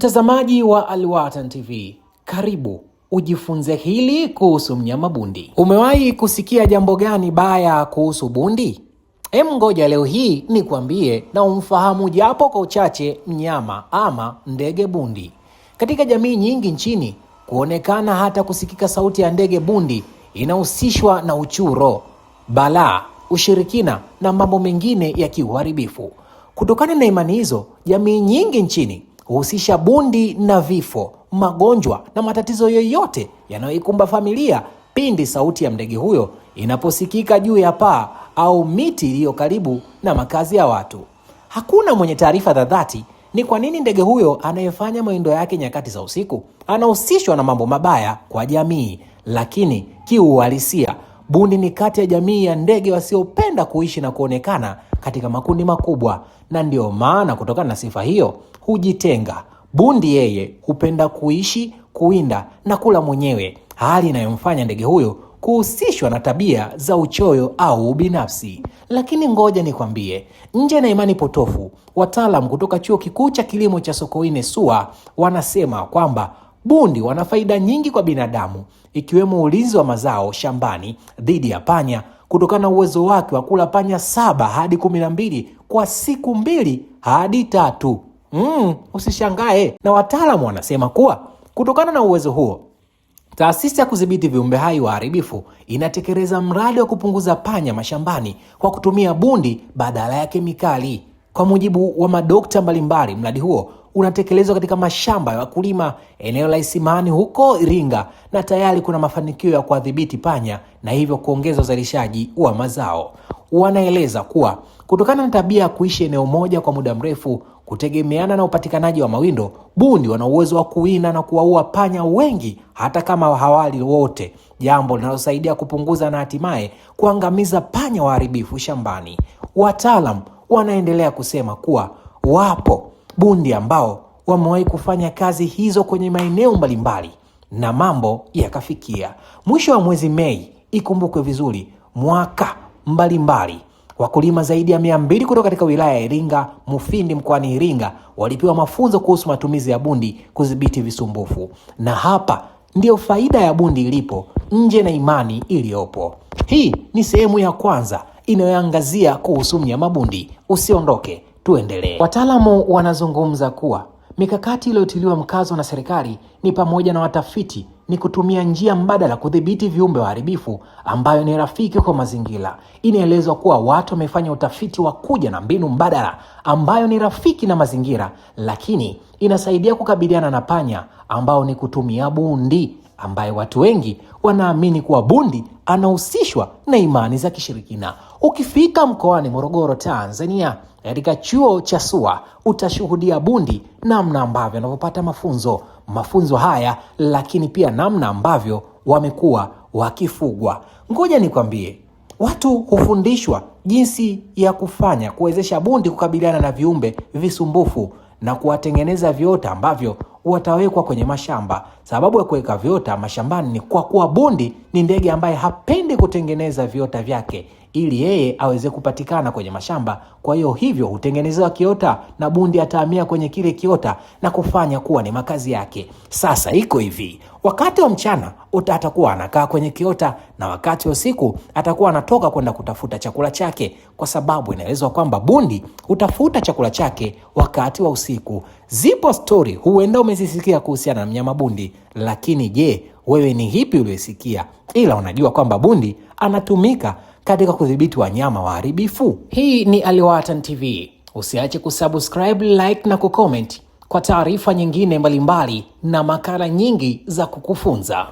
Mtazamaji wa Alwatan TV, karibu ujifunze hili kuhusu mnyama bundi. Umewahi kusikia jambo gani baya kuhusu bundi? Ngoja leo hii nikwambie na umfahamu japo kwa uchache mnyama ama ndege bundi. Katika jamii nyingi nchini, kuonekana hata kusikika sauti ya ndege bundi inahusishwa na uchuro, balaa, ushirikina na mambo mengine ya kiuharibifu. Kutokana na imani hizo, jamii nyingi nchini huhusisha bundi na vifo, magonjwa na matatizo yoyote yanayoikumba familia pindi sauti ya ndege huyo inaposikika juu ya paa au miti iliyo karibu na makazi ya watu. Hakuna mwenye taarifa za dhati ni kwa nini ndege huyo anayefanya mawindo yake nyakati za usiku anahusishwa na mambo mabaya kwa jamii, lakini kiuhalisia bundi ni kati ya jamii ya ndege wasiopenda kuishi na kuonekana katika makundi makubwa, na ndio maana kutokana na sifa hiyo hujitenga. Bundi yeye hupenda kuishi, kuwinda na kula mwenyewe, hali inayomfanya ndege huyo kuhusishwa na tabia za uchoyo au ubinafsi. Lakini ngoja nikwambie, nje na imani potofu, wataalamu kutoka Chuo Kikuu cha Kilimo cha Sokoine SUA wanasema kwamba bundi wana faida nyingi kwa binadamu, ikiwemo ulinzi wa mazao shambani dhidi ya panya kutokana na uwezo wake wa kula panya 7 hadi 12 kwa siku 2 hadi 3. Usishangae. Na wataalamu wanasema kuwa kutokana na uwezo huo, taasisi ya kudhibiti viumbe hai waharibifu inatekeleza mradi wa kupunguza panya mashambani kwa kutumia bundi badala ya kemikali. Kwa mujibu wa madokta mbalimbali, mradi huo unatekelezwa katika mashamba ya wakulima eneo la Isimani huko Iringa, na tayari kuna mafanikio ya kuadhibiti panya na hivyo kuongeza uzalishaji wa mazao. Wanaeleza kuwa kutokana na tabia ya kuishi eneo moja kwa muda mrefu, kutegemeana na upatikanaji wa mawindo, bundi wana uwezo wa kuwina na kuwaua panya wengi hata kama hawali wote, jambo linalosaidia kupunguza na hatimaye kuangamiza panya waharibifu shambani. Wataalam wanaendelea kusema kuwa wapo bundi ambao wamewahi kufanya kazi hizo kwenye maeneo mbalimbali na mambo yakafikia. Mwisho wa mwezi Mei, ikumbukwe vizuri, mwaka mbalimbali, wakulima zaidi ya 200 kutoka katika wilaya ya Iringa, Mufindi mkoani Iringa walipewa mafunzo kuhusu matumizi ya bundi kudhibiti visumbufu. Na hapa ndio faida ya bundi ilipo, nje na imani iliyopo. Hii ni sehemu ya kwanza inayoangazia kuhusu mnyama bundi. Usiondoke, tuendelee. Wataalamu wanazungumza kuwa mikakati iliyotiliwa mkazo na serikali ni pamoja na watafiti ni kutumia njia mbadala kudhibiti viumbe waharibifu ambayo ni rafiki kwa mazingira. Inaelezwa kuwa watu wamefanya utafiti wa kuja na mbinu mbadala ambayo ni rafiki na mazingira, lakini inasaidia kukabiliana na panya ambao ni kutumia bundi, ambaye watu wengi wanaamini kuwa bundi anahusishwa na imani za kishirikina. Ukifika mkoani Morogoro, Tanzania, katika chuo cha SUA utashuhudia bundi namna ambavyo wanavyopata mafunzo haya, lakini pia namna ambavyo wamekuwa wakifugwa. Ngoja nikwambie, watu hufundishwa jinsi ya kufanya kuwezesha bundi kukabiliana na viumbe visumbufu na kuwatengeneza viota ambavyo watawekwa kwenye mashamba. Sababu ya kuweka viota mashambani ni kwa kuwa bundi ni ndege ambaye hapendi kutengeneza viota vyake ili yeye aweze kupatikana kwenye mashamba. Kwa hiyo hivyo hutengenezewa kiota na bundi atahamia kwenye kile kiota na kufanya kuwa ni makazi yake. Sasa iko hivi, wakati wa mchana atakuwa anakaa kwenye kiota na wakati wa usiku atakuwa anatoka kwenda kutafuta chakula chake, kwa sababu inaelezwa kwamba bundi hutafuta chakula chake wakati wa usiku. Zipo story huenda umezisikia kuhusiana na mnyama bundi, lakini je, wewe ni hipi uliyosikia? Ila unajua kwamba bundi anatumika katika kudhibiti wanyama waharibifu. Hii ni Alwatan TV. Usiache kusubscribe, like na kucomment kwa taarifa nyingine mbalimbali na makala nyingi za kukufunza.